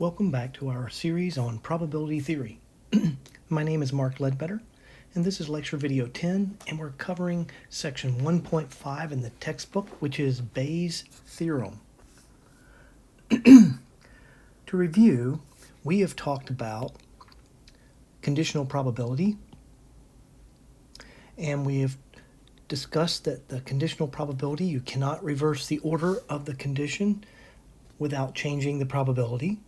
Welcome back to our series on probability theory. My name is Mark Ledbetter, and this is lecture video 10, and we're covering section 1.5 in the textbook, which is Bayes' theorem. To review, we have talked about conditional probability, and we have discussed that the conditional probability, you cannot reverse the order of the condition without changing the probability.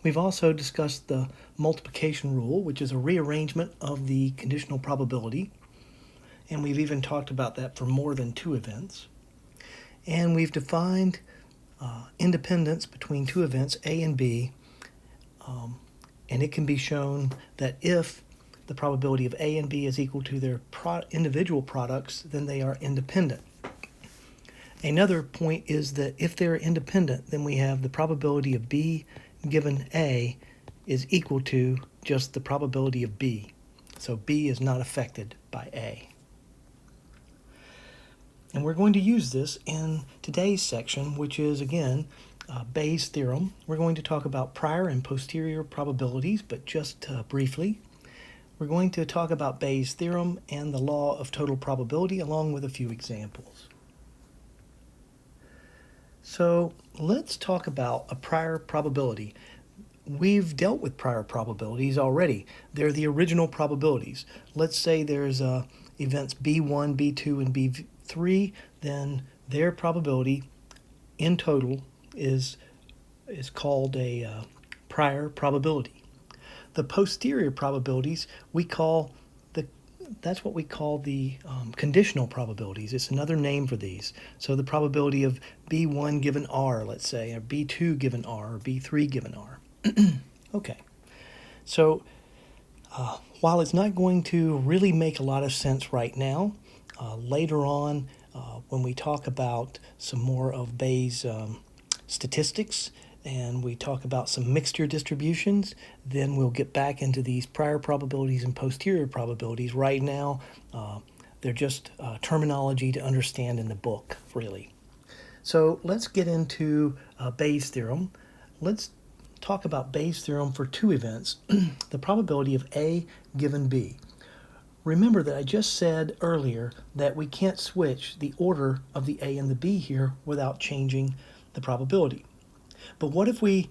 We've also discussed the multiplication rule, which is a rearrangement of the conditional probability, and we've even talked about that for more than two events. And we've defined independence between two events, A and B, and it can be shown that if the probability of A and B is equal to their individual products, then they are independent. Another point is that if they're independent, then we have the probability of B given A is equal to just the probability of B. So B is not affected by A. And we're going to use this in today's section, which is, again, Bayes' theorem. We're going to talk about prior and posterior probabilities, but just briefly. We're going to talk about Bayes' theorem and the law of total probability, along with a few examples. So let's talk about a prior probability. We've dealt with prior probabilities already. They're the original probabilities. Let's say there's events B1, B2, and B3, then their probability in total is called a prior probability. The posterior probabilities that's what we call the conditional probabilities. It's another name for these. So the probability of B1 given R, let's say, or B2 given R, or B3 given R. Okay. So while it's not going to really make a lot of sense right now, later on when we talk about some more of Bayes' statistics, and we talk about some mixture distributions, then we'll get back into these prior probabilities and posterior probabilities. Right now, they're just terminology to understand in the book, really. So let's get into Bayes' theorem. Let's talk about Bayes' theorem for two events, the probability of A given B. Remember that I just said earlier that we can't switch the order of the A and the B here without changing the probability. But what if we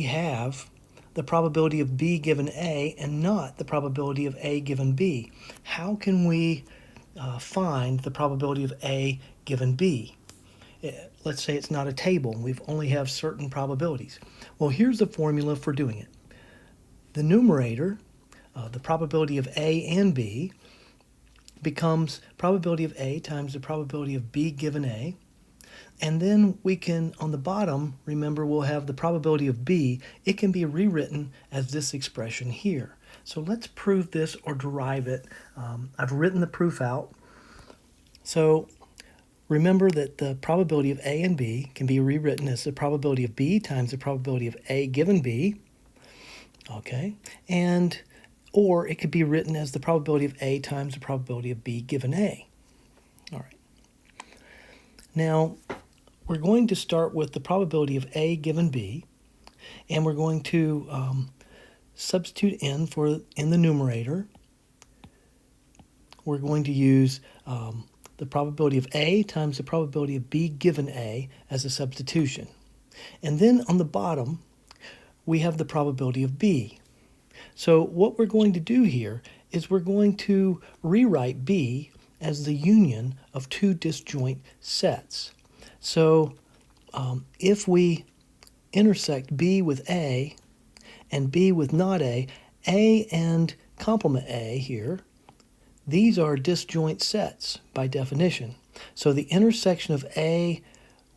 have the probability of B given A and not the probability of A given B? How can we find the probability of A given B? Let's say it's not a table and we only have certain probabilities. Well, here's the formula for doing it. The numerator, the probability of A and B, becomes probability of A times the probability of B given A. And then we can, on the bottom, remember we'll have the probability of B. It can be rewritten as this expression here. So let's prove this or derive it. I've written the proof out. So remember that the probability of A and B can be rewritten as the probability of B times the probability of A given B. Okay, or it could be written as the probability of A times the probability of B given A. All right. Now, we're going to start with the probability of A given B, and we're going to substitute in the numerator. We're going to use the probability of A times the probability of B given A as a substitution. And then on the bottom, we have the probability of B. So what we're going to do here is we're going to rewrite B as the union of two disjoint sets. So if we intersect B with A and B with not A and complement A here, these are disjoint sets by definition. So the intersection of A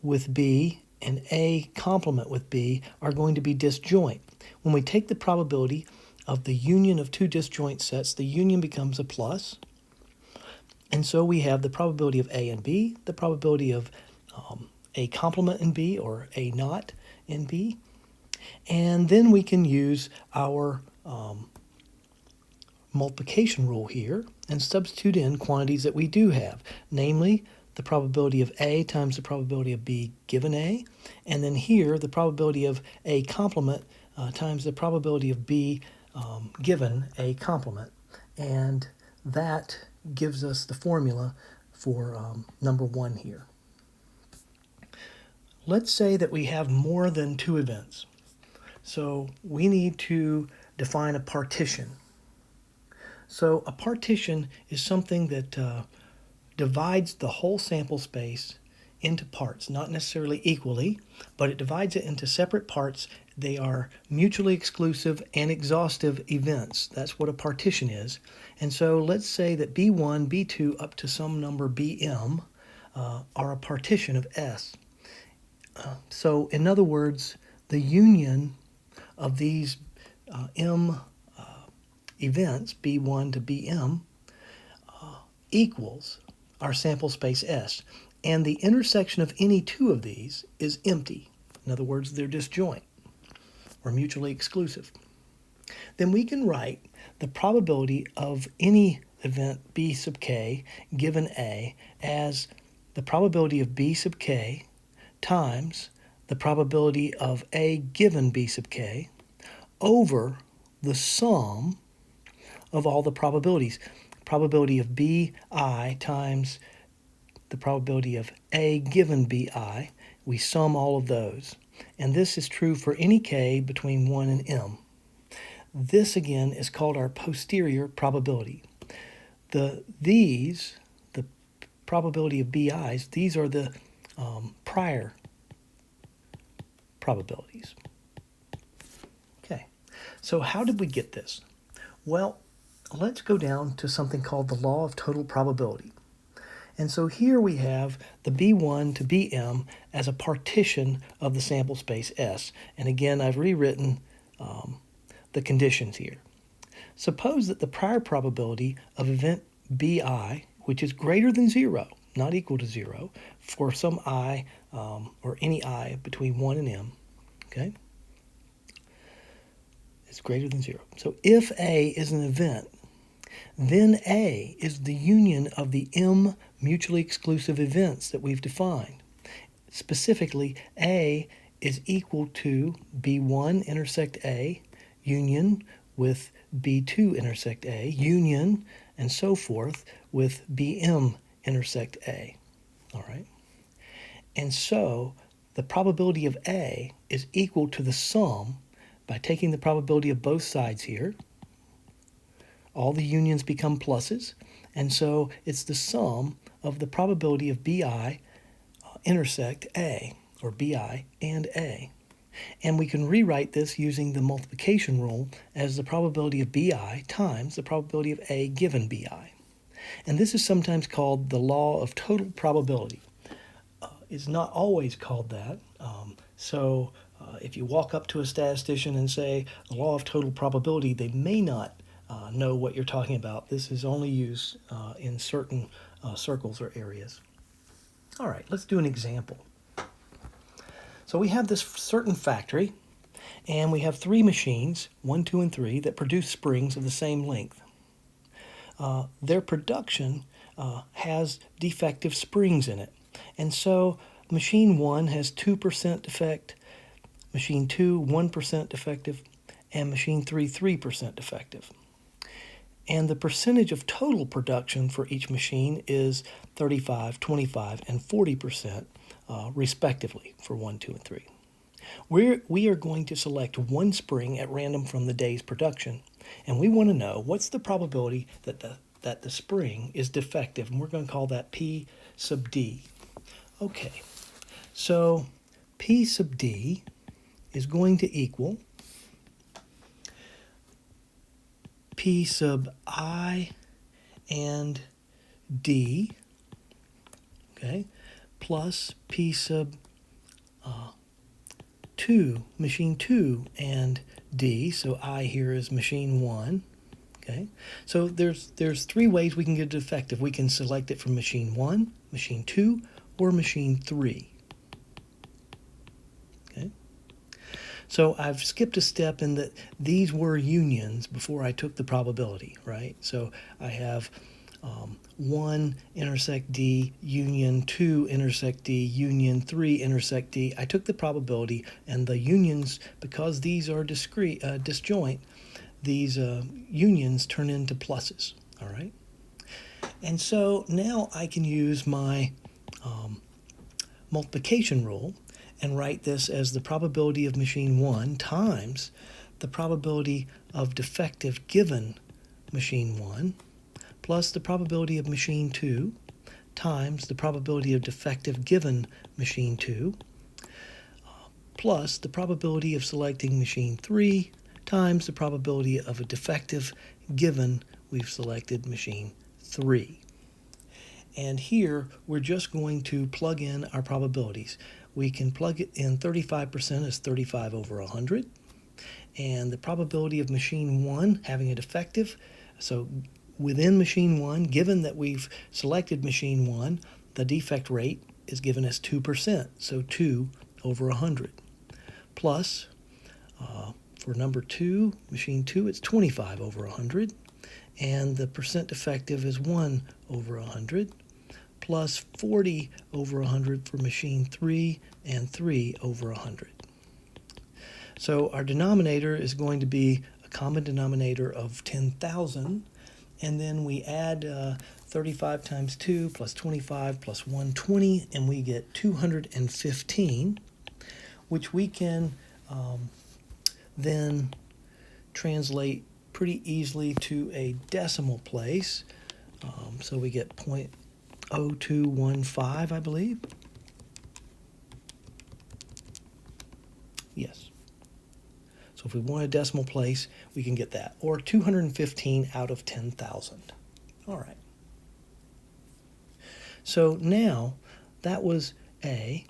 with B and A complement with B are going to be disjoint. When we take the probability of the union of two disjoint sets, the union becomes a plus. And so we have the probability of A and B, the probability of A complement in B or A not in B. And then we can use our multiplication rule here and substitute in quantities that we do have, namely the probability of A times the probability of B given A. And then here, the probability of A complement times the probability of B given A complement. And that gives us the formula for number 1 here. Let's say that we have more than 2 events. So we need to define a partition. So a partition is something that divides the whole sample space into parts, not necessarily equally, but it divides it into separate parts. They are mutually exclusive and exhaustive events. That's what a partition is. And so let's say that B1, B2, up to some number Bm are a partition of S. So in other words, the union of these M events, B1 to Bm, equals our sample space S. And the intersection of any 2 of these is empty. In other words, they're disjoint or mutually exclusive. Then we can write the probability of any event B sub k given A as the probability of B sub k times the probability of A given B sub k over the sum of all the probabilities. Probability of Bi times the probability of A given Bi. We sum all of those. And this is true for any k between 1 and m. This again is called our posterior probability. The probability of Bi's, these are the prior probabilities. Okay, so how did we get this? Well, let's go down to something called the law of total probability. And so here we have the B1 to Bm as a partition of the sample space S. And again, I've rewritten the conditions here. Suppose that the prior probability of event Bi, which is greater than 0, not equal to 0, for some I or any I between 1 and m, okay, is greater than 0. So if A is an event, then A is the union of the m mutually exclusive events that we've defined. Specifically, A is equal to B1 intersect A union with B2 intersect A union and so forth with Bm intersect A. All right. And so the probability of A is equal to the sum by taking the probability of both sides here. All the unions become pluses, and so it's the sum of the probability of Bi intersect A, or Bi and A. And we can rewrite this using the multiplication rule as the probability of Bi times the probability of A given Bi. And this is sometimes called the law of total probability. It's not always called that. If you walk up to a statistician and say the law of total probability, they may not know what you're talking about. This is only used in certain circles or areas. All right, let's do an example. So we have this certain factory, and we have 3 machines, 1, 2, and 3, that produce springs of the same length. Their production has defective springs in it. And so machine 1 has 2% defect, machine 2, 1% defective, and machine 3, 3% defective. And the percentage of total production for each machine is 35, 25, and 40%, respectively, for 1, 2, and 3. We are going to select one spring at random from the day's production, and we want to know what's the probability that the spring is defective, and we're going to call that P sub D. Okay, so P sub D is going to equal P sub I and D, okay, plus P sub 2, machine 2 and D, so I here is machine 1, okay. So there's 3 ways we can get it defective. We can select it from machine 1, machine 2, or machine 3. Okay. So I've skipped a step in that these were unions before I took the probability, right? So I have 1 intersect D, union 2 intersect D, union 3 intersect D. I took the probability, and the unions, because these are disjoint, these unions turn into pluses, all right? And so now I can use my multiplication rule and write this as the probability of machine 1 times the probability of defective given machine 1 plus the probability of machine 2 times the probability of defective given machine 2 plus the probability of selecting machine 3 times the probability of a defective given we've selected machine 3. And here we're just going to plug in our probabilities. We can plug it in 35% as 35 over 100. And the probability of machine 1 having a defective, so within machine 1, given that we've selected machine 1, the defect rate is given as 2%, so 2 over 100. Plus, for number 2, machine 2, it's 25 over 100. And the percent defective is 1 over 100. Plus 40 over 100 for machine 3, and 3 over 100. So our denominator is going to be a common denominator of 10,000, and then we add 35 times 2 plus 25 plus 120, and we get 215, which we can then translate pretty easily to a decimal place. So we get 0.0215, I believe. Yes. So if we want a decimal place, we can get that. Or 215 out of 10,000. All right. So now, that was A.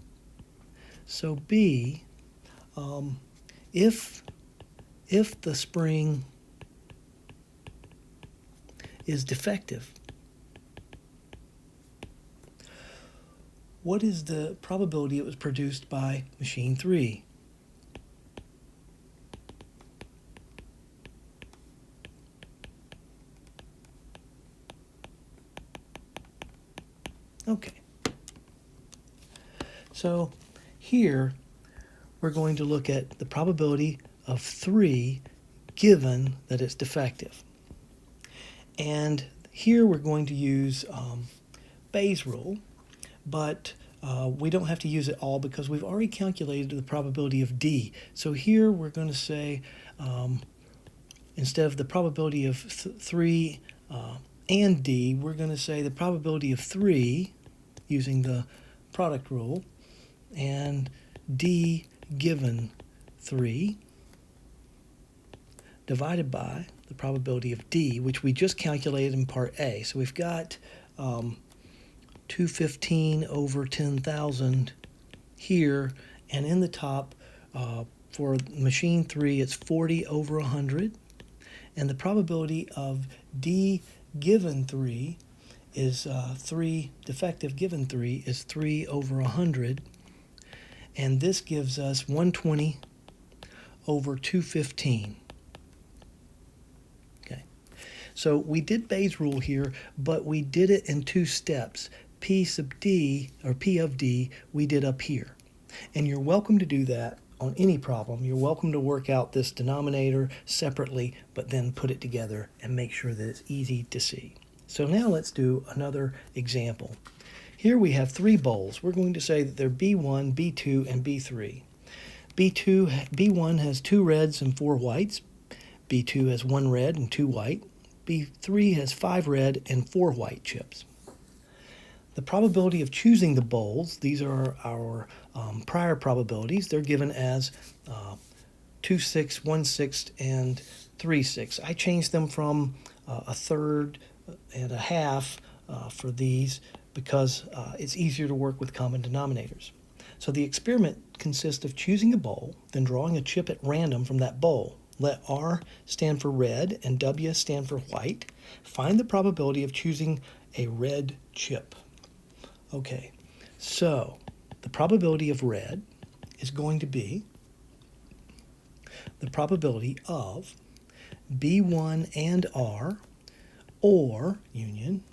So B, if the spring is defective, what is the probability it was produced by machine 3? Okay. So here we're going to look at the probability of 3 given that it's defective. And here we're going to use Bayes' rule, but we don't have to use it all because we've already calculated the probability of D. So here we're going to say, instead of the probability of 3 and D, we're going to say the probability of 3 using the product rule, and D given 3 divided by the probability of D, which we just calculated in part A. So we've got 215 over 10,000 here, and in the top for machine 3 it's 40 over 100, and the probability of D given 3 is 3, defective given 3 is 3 over 100, and this gives us 120 over 215. Okay, so we did Bayes' rule here, but we did it in 2 steps. P sub D, or P of D, we did up here. And you're welcome to do that on any problem. You're welcome to work out this denominator separately, but then put it together and make sure that it's easy to see. So now let's do another example. Here we have 3 bowls. We're going to say that they're B1, B2, and B3. B1 has 2 reds and 4 whites. B2 has 1 red and 2 white. B3 has 5 red and 4 white chips. The probability of choosing the bowls, these are our prior probabilities. They're given as 2/6, 1/6, and 3/6. I changed them from a third and a half for these because it's easier to work with common denominators. So the experiment consists of choosing a bowl, then drawing a chip at random from that bowl. Let R stand for red and W stand for white. Find the probability of choosing a red chip. Okay, so the probability of red is going to be the probability of B1 and R, or union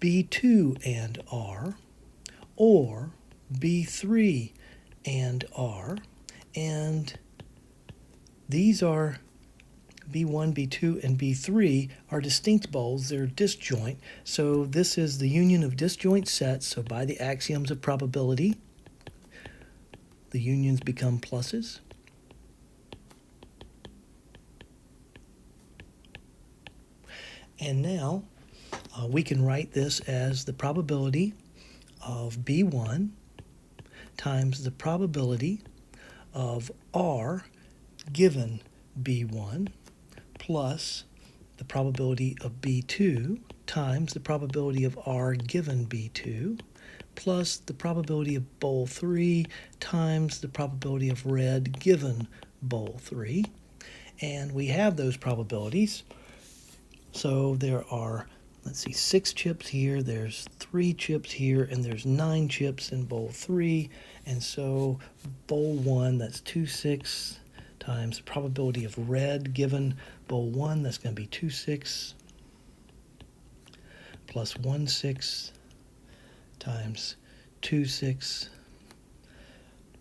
B2 and R, or B3 and R, and these are B1, B2, and B3 are distinct boles. They're disjoint. So this is the union of disjoint sets. So by the axioms of probability, the unions become pluses. And now we can write this as the probability of B1 times the probability of R given B1 plus the probability of B2 times the probability of R given B2 plus the probability of bowl 3 times the probability of red given bowl 3. And we have those probabilities. So there are, let's see, 6 chips here, there's 3 chips here, and there's 9 chips in bowl 3. And so bowl 1, that's 2, 6 times the probability of red given bowl 1, that's going to be 2, 6 plus 1, 6 times 2, 6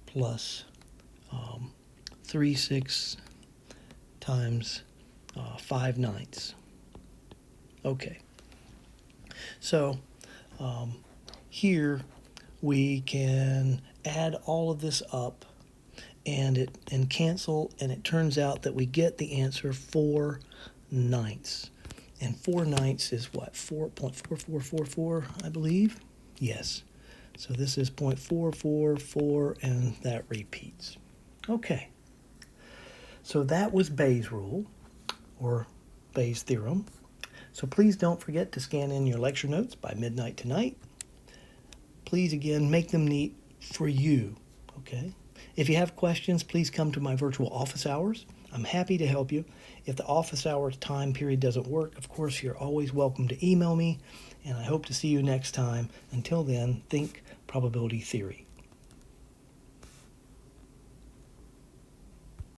plus 3, 6 times 5 ninths. Okay, so here we can add all of this up and cancel, and it turns out that we get the answer 4 ninths. And 4 ninths is what? 4.4444, I believe? Yes. So this is 0.444, and that repeats. Okay. So that was Bayes' rule, or Bayes' theorem. So please don't forget to scan in your lecture notes by midnight tonight. Please, again, make them neat for you, okay? If you have questions, please come to my virtual office hours. I'm happy to help you. If the office hours time period doesn't work, of course, you're always welcome to email me, and I hope to see you next time. Until then, think probability theory.